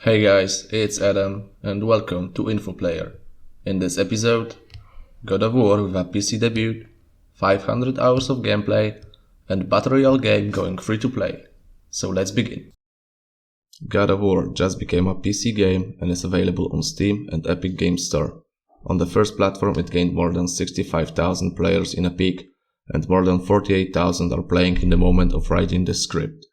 Hey guys, it's Adam and welcome to InfoPlayer. In this episode, God of War with a PC debut, 500 hours of gameplay, and Battle Royale game going free to play. So let's begin. God of War just became a PC game and is available on Steam and Epic Games Store. On the first platform it gained more than 65,000 players in a peak, and more than 48,000 are playing in the moment of writing the script.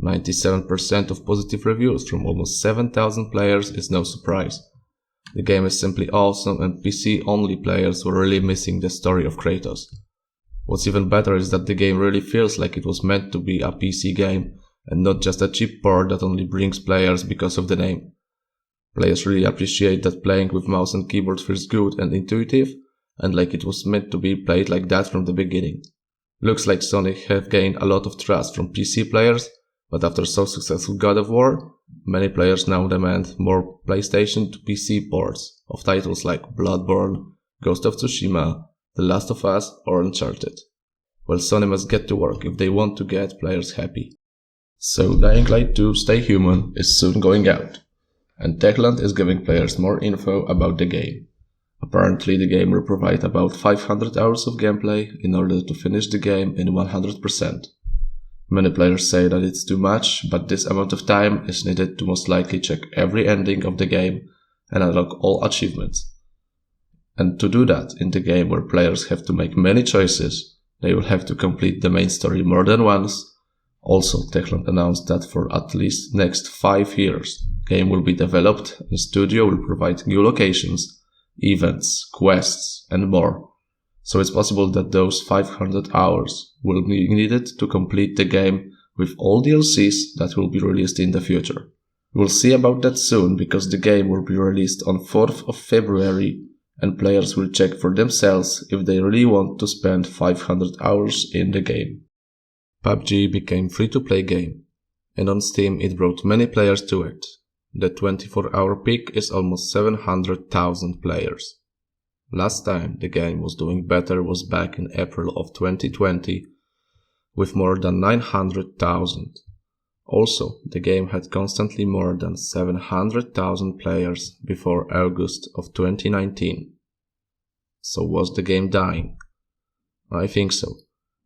97% of positive reviews from almost 7,000 players is no surprise. The game is simply awesome and PC-only players were really missing the story of Kratos. What's even better is that the game really feels like it was meant to be a PC game and not just a cheap port that only brings players because of the name. Players really appreciate that playing with mouse and keyboard feels good and intuitive, and like it was meant to be played like that from the beginning. Looks like Sony have gained a lot of trust from PC players, but after so successful God of War, many players now demand more PlayStation to PC ports of titles like Bloodborne, Ghost of Tsushima, The Last of Us or Uncharted. Well, Sony must get to work if they want to get players happy. So Dying Light 2 Stay Human is soon going out, and Techland is giving players more info about the game. Apparently the game will provide about 500 hours of gameplay in order to finish the game in 100%. Many players say that it's too much, but this amount of time is needed to most likely check every ending of the game and unlock all achievements. And to do that in the game where players have to make many choices, they will have to complete the main story more than once. Also, Techland announced that for at least next 5 years, the game will be developed and the studio will provide new locations, events, quests and more. So it's possible that those 500 hours will be needed to complete the game with all DLCs that will be released in the future. We'll see about that soon because the game will be released on 4th of February and players will check for themselves if they really want to spend 500 hours in the game. PUBG became free-to-play game, and on Steam it brought many players to it. The 24-hour peak is almost 700,000 players. Last time the game was doing better was back in April of 2020 with more than 900,000. Also, the game had constantly more than 700,000 players before August of 2019. So was the game dying? I think so.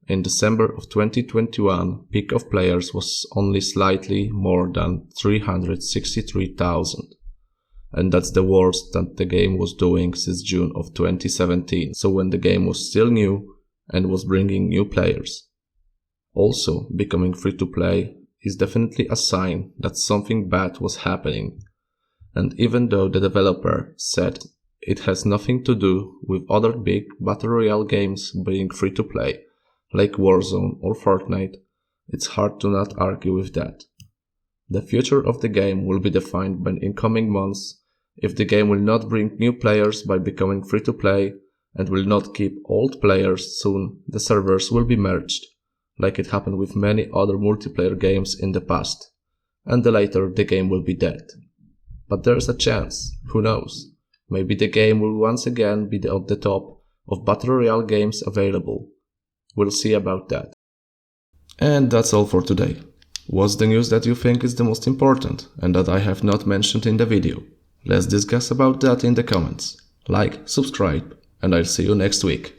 In December of 2021, peak of players was only slightly more than 363,000. And that's the worst that the game was doing since June of 2017, so when the game was still new and was bringing new players. Also, becoming free to play is definitely a sign that something bad was happening, and even though the developer said it has nothing to do with other big Battle Royale games being free to play, like Warzone or Fortnite, it's hard to not argue with that. The future of the game will be defined by in coming months. If the game will not bring new players by becoming free to play and will not keep old players soon, the servers will be merged, like it happened with many other multiplayer games in the past, and later the game will be dead. But there's a chance, who knows, maybe the game will once again be at the top of Battle Royale games available. We'll see about that. And that's all for today. What's the news that you think is the most important and that I have not mentioned in the video? Let's discuss about that in the comments. Like, subscribe, and I'll see you next week.